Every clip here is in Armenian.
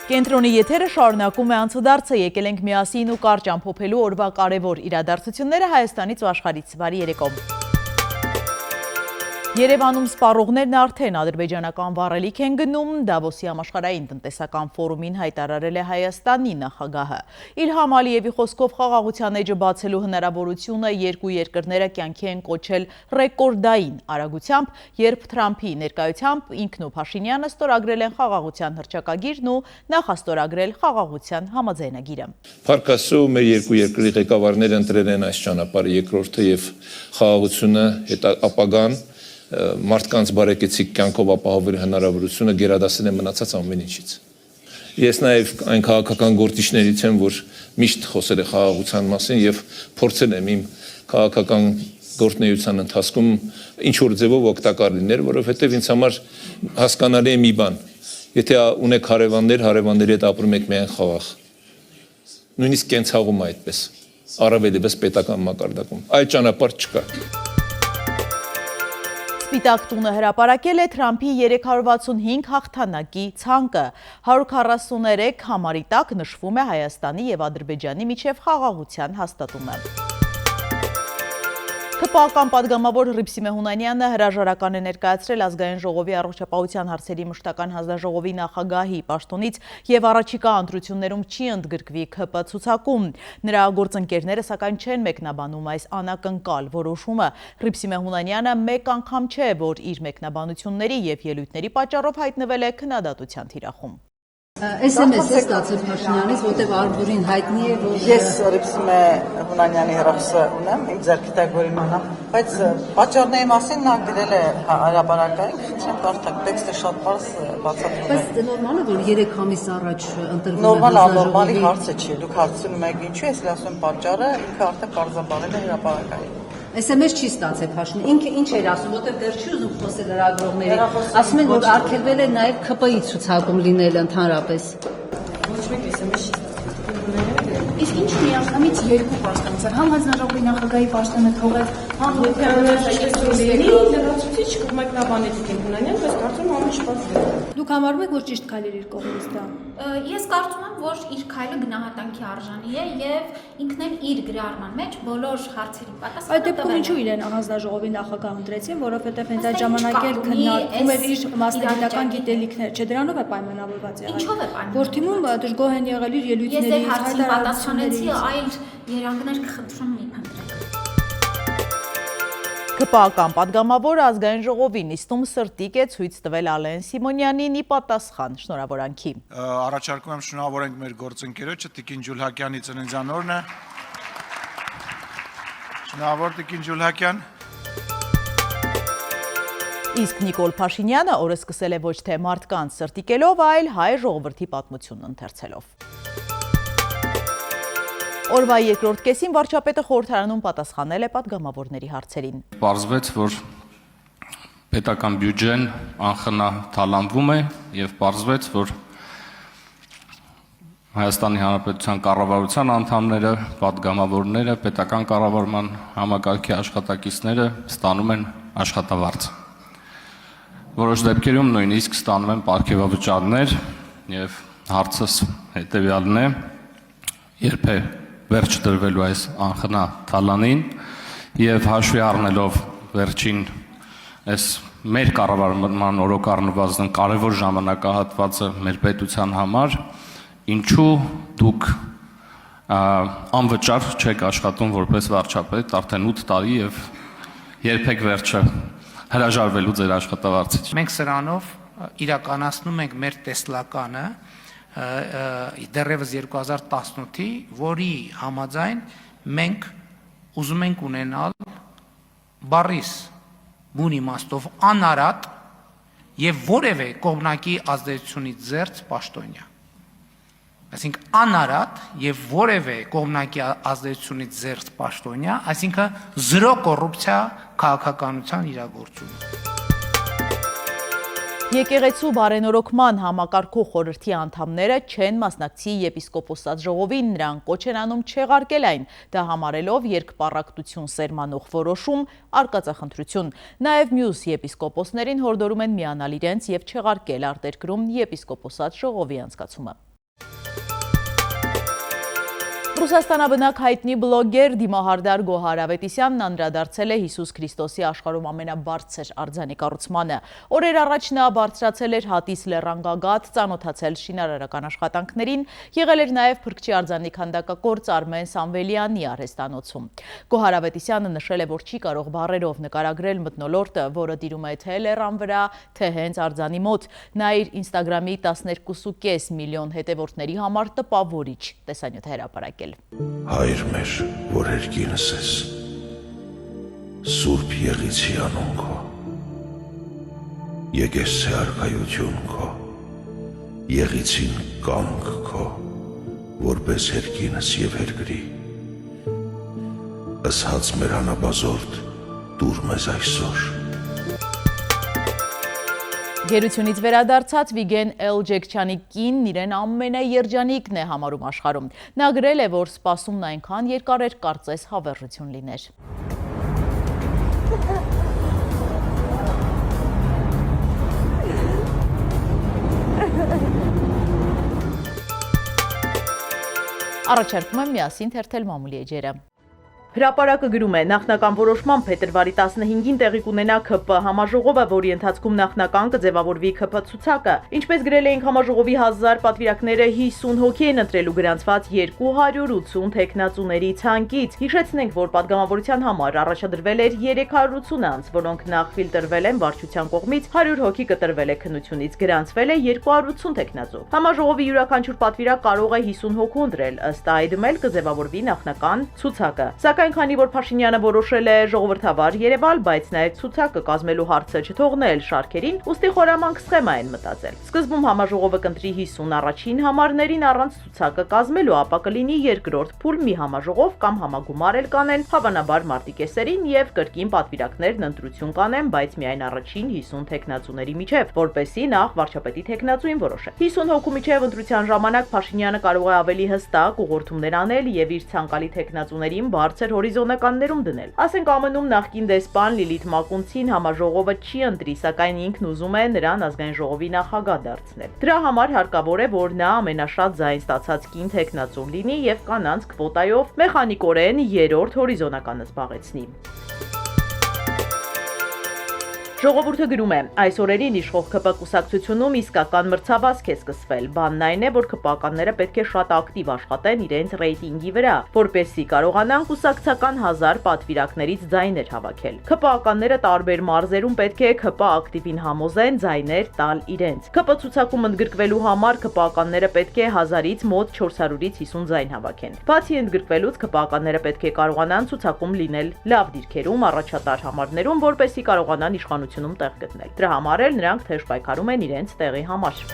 Կենտրոնի եթերը շարունակում է անցուդարձը, եկել ենք միասին ու կարճ ամփոփելու օրվա կարևոր իրադարձությունները Հայաստանից ու աշխարհից։ Բարի երեկո։ Երևանում սպառողներն արդեն ադրբեջանական վառելիք են գնում, Դավոսի համաշխարհային տնտեսական ֆորումին հայտարարել է Հայաստանի նախագահը։ Իլհամ Ալիևի խոսքով խաղաղության էջը բացելու հնարավորությունը երկու երկրները կյանքի են կոչել ռեկորդային արագությամբ, երբ Թրամփի ներկայությամբ ինքն ու Փաշինյանը ստորագրել են խաղաղության հռչակագիրն ու նախաստորագրել խաղաղության համաձայնագիրը։ Փառք Աստծո, մեր երկու երկրի ղեկավարները ընտրել են այս ճանապարհը երկրորդը եւ խաղաղությունը ապագան մարդկանց բարեկեցիկ կյանքով ապահովելու հնարավորությունը գերադասել է մնացած ամեն ինչից։ Ես նաև այն քաղաքական գործիչներից եմ, որ միշտ խոսել է խաղաղության մասին եւ փորձել եմ իմ քաղաքական գործունեության ընթացքում ինչ որ ձևով օգտակար լինել, որովհետեւ ինձ համար հասկանալի է մի բան. եթե ունեք հարևաններ, հարևանների հետ ապրում եք միայն խաղաղ։ Նույնիսկ կենցաղում այդպես, առավելևս պետական մակարդակում։ Այլ ճանապարհ չկա։ Սպիտակ տունը հրապարակել է Թրամփի 365 հաղթանակի ցանկը։ 143 համարի տակ նշվում է Հայաստանի եւ Ադրբեջանի միջև խաղաղության հաստատումը։ ԿՊԱ-կան պատգամավոր Հռիփսի Մեհունանյանը հրաժարական է ներկայացրել Ազգային ժողովի առողջապահության հարցերի մշտական հանձնաժողովի նախագահի պաշտոնից եւ առաջիկա ընտրություններում չի ընդգրկվի ԿՊ ցուցակում։ Նրա գործընկերները սակայն չեն մեկնաբանում այս անակնկալ որոշումը։ Հռիփսի Մեհունանյանը մեկ անգամ չէ, որ իր մեկնաբանությունների եւ ելույթների պատճառով հայտնվել է քննադատության թիրախում։ SMS է ստացել Փաշինյանից, որտեղ Արբուրին հայտնի է, որ ես Հռիփսի Մեհունանյանի հրախոսը ունեմ, իմ ձեռքի տակ որ իմանամ, բայց պատճառների մասին նա գրել է հրապարակային, խնդրեմ կարդաք, տեքստը շատ բարձ բացատրում է։ Բայց նորմալ է, որ 3 ամիս առաջ ընտրվում է նորմալ աննորմալի հարցը չի, դուք հարցնում եք ինչու, ես ասում պատճառը ինքը արդեն պարզաբանել է հրապարակային։ SMS չի ստացել Փաշինյանը, ինքը ինչ էր ասում, որտեղ դեռ չի ուզում խոսել լրագրողների, ասում են, որ արգելվել է նաև ԿՊ-ի ցուցակում լինել ընդհանրապես։ Ոչ մեկ SMS չի ստացել։ Իսկ ինչու միանգամից երկու պաշտոնցը, համ հանձնաժողովի նախագահի պաշտոնը թողել, համ լրացուցիչ մեկնաբանեց Մեհունանյան, բայց կարծում եմ ամեն ինչ պատվի։ Դուք համարում եք, որ ճիշտ քայլ էր իր կողմից դա։ Ես կարծում եմ, որ իր քայլը գնահատանքի արժանի է եւ ինքն էլ իր գրառման մեջ բոլոր հարցերի պատասխանը։ Այդ դեպքում ինչու իրեն հանձնաժողովի նախագահ ընտրեցին, որովհետեւ հենց այդ ժամանակ էլ քննարկվում էր իր մասնագիտական գիտելիքներ, չէ՞ դրանով է պայմանավորված եղել։ Ինչով է պայմանավորված։ Գործիմում դժգոհ են եղել իր ելույթների, իր հայտարարությունների, այլ երանգներ կխնդրում մի փնտրեք։ ԿՊԱ-կան պատգամավոր Ազգային ժողովի նիստում սրտիկ է ցույց տվել Ալեն Սիմոնյանին ի պատասխան շնորհավորանքի։ Առաջարկում եմ շնորհավորենք մեր գործընկերոջը Տիկին Ջուլհակյանի ծննդյան օրն է։ Շնորհավոր Տիկին Ջուլհակյան։ Իսկ Նիկոլ Փաշինյանը օրը սկսել է ոչ թե մարդկանց սրտիկելով, այլ հայ ժողովրդի պատմությունն ընթերցելով։ Օրվա երկրորդ կեսին վարչապետը խորհրդարանում պատասխանել է պատգամավորների հարցերին։ Պարզվեց, որ պետական բյուջեն անխնա թալանվում է եւ պարզվեց, որ Հայաստանի Հանրապետության կառավարության անդամները, պատգամավորները, պետական կառավարման համակարգի աշխատակիցները ստանում են աշխատավարձ։ Որոշ դեպքերում նույնիսկ ստանում են պարգևավճարներ եւ հարցս հետեւյալն է. երբ է վերջ դրվելու այս անխնա թալանին եւ հաշվի առնելով վերջին այս մեր կառավարման օրոք առնվազն կարևոր ժամանակահատվածը մեր պետության համար, ինչու դուք անվճար չեք աշխատում որպես վարչապետ արդեն 8 տարի եւ երբեք վերջը հրաժարվելու ձեր աշխատավարձից։ Մենք սրանով իրականացնում ենք մեր տեսլականը դեռևս 2018-ի, որի համաձայն մենք ուզում ենք ունենալ բառիս բուն իմաստով անարատ եւ որևէ կողմնակի ազդեցությունից զերծ պաշտոնյա։ Այսինքն անարատ եւ որևէ կողմնակի ազդեցությունից զերծ պաշտոնյա, այսինքն զրո կոռուպցիա քաղաքականության իրագործում։ Եկեղեցու բարենորոգման համակարգող խորհրդի անդամները չեն մասնակցի եպիսկոպոսատ ժողովին, նրանք կոչ են անում չեղարկել այն, դա համարելով երկպառակտություն սերմանող որոշում, արկածախնդրություն։ Նաև մյուս եպիսկոպոսներին հորդորում են միանալ իրենց եւ չեղարկել արտերկրում եպիսկոպոսատ ժողովի անցկացումը։ Ռուսաստանաբնակ հայտնի բլոգեր Դիմահարդար Գոհար Ավետիսյանն անդրադարձել է Հիսուս Քրիստոսի աշխարհում ամենաբարձր արձանի կառուցմանը։ Օրեր առաջ նա բարձրացել էր Հատիս լեռան գագաթ, ծանոթացել շինարարական աշխատանքներին, եղել էր նաև Փրկչի արձանի քանդակագործ Արմեն Սամվելյանի արհեստանոցում։ Գոհար Ավետիսյանը նշել է, որ չի կարող բառերով նկարագրել մթնոլորտը, որը տիրում է թե լեռան վրա, թե հենց արձանի մոտ։ Նա իր Instagram-ի 12.5 միլիոն հետևորդների համար տպավորիչ տեսանյութ է հրապարակել։ Հայր մեր, որ երկինս ես, Սուրբ Եղիցի անուն քո, եկես թե արքայություն քո, Եղիցին կամք քո, որպես երկինս և երկրի, ըսած մեր անաբազորդ, դուր մեզ այսօր։ Գերությունից վերադարձած Վիգեն Էլջեքչյանի կինն իրեն ամենաերջանիկն է համարում աշխարհում։ Նա գրել է, որ սպասումն այնքան երկար էր, կարծես հավերժություն լիներ։ Առաջարկում եմ միասին թերթել մամուլի էջերը։ Հրապարակը գրում է, նախնական որոշմամբ փետրվարի 15-ին տեղի կունենա ՔՊ համաժողովը, որի ընթացքում նախնական կձևավորվի ՔՊ ցուցակը։ Ինչպես գրել էինք, համաժողովի 1000 պատվիրակները 50 հոգի են ընտրելու գրանցված 280 թեկնածուների ցանկից։ Հիշեցնենք, որ պատգամավորության համար առաջադրվել էր 380 անձ, որոնք նախ ֆիլտրվել են վարչության կողմից, 100 հոգի կտրվել է քննությունից, գրանցվել է 280 թեկնածու։ Համաժողովի յուրաքանչյուր պատվիրակ կարող է 50 հոգու ընտրել, ըստ այդմ էլ կձևավորվի նախնական ցուցակը։ Սակայն քանի որ Փաշինյանը որոշել է ժողովրդավար երևալ, բայց նաև ցուցակը կազմելու հարցը չթողնել շարքերին, ուստի խորամանկ սխեմա են մտածել։ Սկզբում համաժողովը կընտրի 50 առաջին համարներին առանց ցուցակը կազմելու, ապա կլինի երկրորդ փուլ մի համաժողով կամ համագումար էլ կանեն, հավանաբար մարտի կեսերին եւ կրկին պատվիրակներն ընտրություն կանեն, բայց միայն առաջին 50 թեկնածուների միջև, որպեսզի նախ վարչապետի թեկնածուին որոշે։ 50 հոգու միջև ընտրության ժամանակ Փաշինյանը կարող է ավելի հստակ ուղղորդումներ անել եւ իր ցանկալի թեկնածուներին բարձր հորիզոնականներում դնել։ Ասենք ԱՄՆ-ում նախկին դեսպան Լիլիթ Մակունցին համաժողովը չի ընտրի, սակայն ինքն ուզում է նրան ազգային ժողովի նախագահ դարձնել։ Դրա համար հարկավոր է, որ նա ամենաշատ ձայն ստացած կին թեկնածու լինի եւ կանանց քվոտայով մեխանիկորեն երրորդ հորիզոնականը զբաղեցնի։ Ժողովուրդը գրում է, այս օրերին իշխող ՔՊ կուսակցությունում իսկական մրցավազք է սկսվել։ Բանն այն է, որ ՔՊ-ականները պետք է շատ ակտիվ աշխատեն իրենց ռեյտինգի վրա, որպեսզի կարողանան կուսակցական 1000 պատվիրակներից ձայներ հավաքել։ ՔՊ-ականները տարբեր մարզերում պետք է ՔՊ ակտիվին համոզեն ձայներ տալ իրենց։ ՔՊ ցուցակում ընդգրկվելու համար ՔՊ-ականները պետք է 1000-ից մոտ 400-ից 50 ձայն հավաքեն։ Բացի ընդգրկվելուց ՔՊ-ականները պետք է կարողանան ցուցակում լինել լավ դիրքերում, առաջատար համարներում, որպեսզի կարողանան իշխանություն տեղ գտնել։ Դրա համար էլ նրանք թեժ պայքարում են իրենց տեղի համար։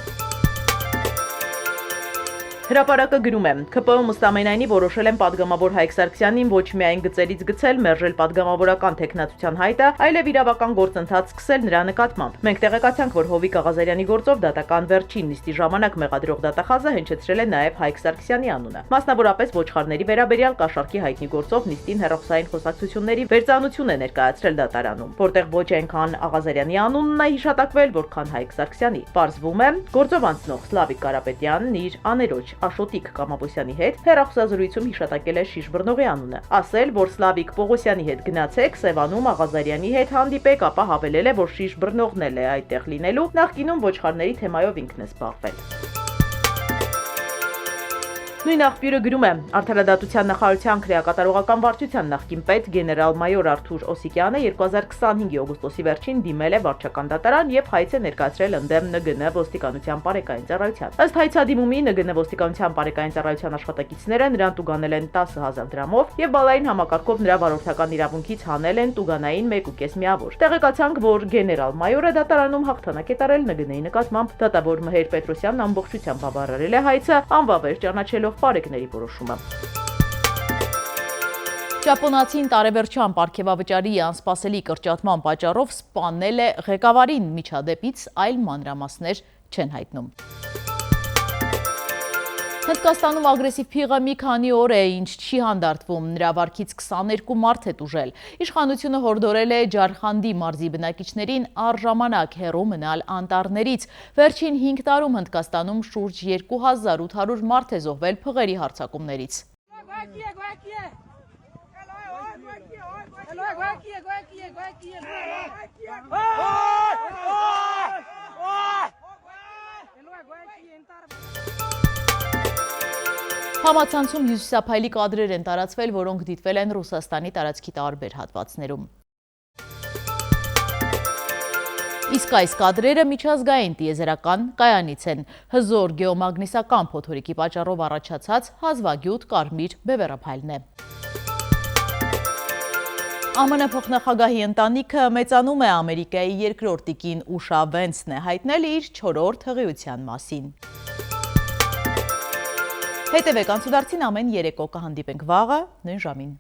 Հրապարակը գրում է, ՔՊ-ում ըստ ամենայնի որոշել են պատգամավոր Հայկ Սարգսյանին ոչ միայն գծերից գցել, մերժել պատգամավորական թեկնածության հայտը, այլև իրավական գործընթաց սկսել նրա նկատմամբ։ Մենք տեղեկացանք, որ Հովիկ Աղազարյանի գործով դատական վերջին նիստի ժամանակ մեղադրող դատախազը հնչեցրել է նաև Հայկ Սարգսյանի անունը։ Մասնավորապես ոչխարների վերաբերյալ կաշառքի հայտնի գործով նիստին հեռախոսային խոսակցությունների վերծանություն է ներկայացրել դատարանում, որտեղ ոչ այնքան Աղազարյանի անունն է հիշատակվել, որքան Հայկ Սարգսյանի։ Պարզվում է, գործով անցնող Սլավիկ Կարապետյանն իր աներոջ Աշոտիկ Կամաբոսյանի հետ հեռախոսազրույցում հիշատակել է շիշ բռնողի անունը, ասել, որ Սլավիկ Պողոսյանի հետ գնացեք, Սևանում Աղազարյանի հետ հանդիպեք, ապա հավելել է, որ շիշ բռնողն էլ է այդտեղ լինելու, նախկինում ոչխարների թեմայով ինքն է զբաղվել։ Նույն աղբյուրը գրում է, Արդարադատության նախարարության քրեակատարողական վարչության նախկին պետ գեներալ-մայոր Արթուր Օսիկյանը 2025-ի օգոստոսի վերջին դիմել է վարչական դատարան եւ հայց է ներկայացրել ընդդեմ ՆԳՆ ոստիկանության բարեկային ծառայության։ Ըստ հայցադիմումի ՆԳՆ ոստիկանության բարեկային ծառայության աշխատակիցները նրան տուգանել են 10,000 դրամով եւ բալային համակարգով նրա վարորդական իրավունքից հանել են տուգանային 1.5 միավոր։ Տեղեկացանք, որ գեներալ-մայորը դատարանում հաղթանակ է տարել ՆԳՆ-ի նկատմամբ, դատավոր Մհեր Պետրոսյանն ամբողջությամբ բավարարել է հայցը, անվավեր ճանաչելով բարեկների որոշումը։ Ճապոնացին տարեվերջյան պարգևավճարի անսպասելի կրճատման պատճառով սպանել է ղեկավարին, միջադեպից այլ մանրամասներ չեն հայտնում։ Հնդկաստանում ագրեսիվ փիղը մի քանի օր է, ինչ չի հանդարտվում, նրա վարքից 22 մարդ է տուժել։ Իշխանությունը հորդորել է Ջարխանդի մարզի բնակիչներին առժամանակ հեռու մնալ անտառներից։ Վերջին 5 տարում Հնդկաստանում շուրջ 2800 մարդ է զոհվել փղերի հարձակումներից։ Համացանցում հյուսիսափայլի կադրեր են տարածվել, որոնք դիտվել են Ռուսաստանի տարածքի տարբեր հատվածներում։ Իսկ այս կադրերը միջազգային տիեզերական կայանից են։ Հզոր գեոմագնիսական փոթորիկի պատճառով առաջացած հազվագյուտ կարմիր բևեռափայլն է։ ԱՄՆ փոխնախագահի ընտանիքը մեծանում է Ամերիկայի երկրորդ տիկին Ուշա Վենսն է հայտնել իր 4-րդ հղիության մասին։ Հետևեք անցուդարձին ամեն երեկո, կհանդիպենք վաղը նույն ժամին։